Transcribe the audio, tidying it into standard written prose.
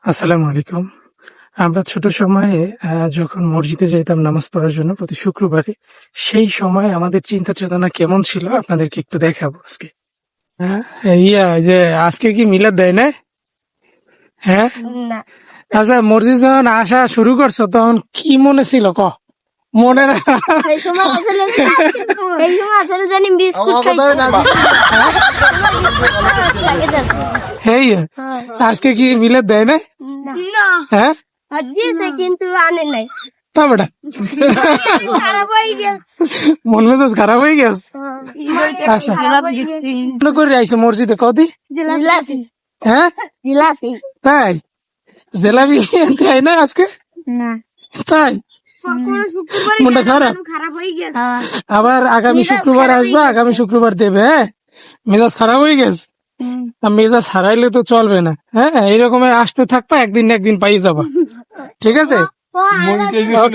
আসসালামু আলাইকুম। আমরা ছোট সময়ে যখন মসজিদে যেতাম নামাজ পড়ার জন্য প্রতি শুক্রবারে, সেই সময় আমাদের চিন্তা চেতনা কেমন ছিল আপনাদেরকে একটু দেখাবো আজকে। হ্যাঁ, যে আজকে কি মিলাদ দেয় না? হ্যাঁ, না, আচ্ছা, মসজিদ যখন আসা শুরু করছো তখন কি মনে ছিল মনে না? এই সময় আসলে জানি বিস্কুট এই আজকে কি মিলাদ দেয় না? না হ্যাঁ, দিয়েছে কিন্তু আনে নাই। তা বেটা খারাপ হয়ে গেছে। মন মেজাজ খারাপ হয়ে গেছে। আচ্ছা, মনে করে আইসো মসজিদে কদি? জিলাপি হ্যাঁ, জিলাপি তাই জেলাবি দেয় না আজকে? না, তাই মনটা খারাপ। খারাপ হয়ে গেছে। আবার আগামী শুক্রবার আসবা, আগামী শুক্রবার দেবে। হ্যাঁ, মেজাজ খারাপ হয়ে গেছে। আর মেজাজ হারাইলে তো চলবে না। হ্যাঁ, এইরকম আসতে থাকবা, একদিন না একদিন পাই যাবা। ঠিক আছে। ও,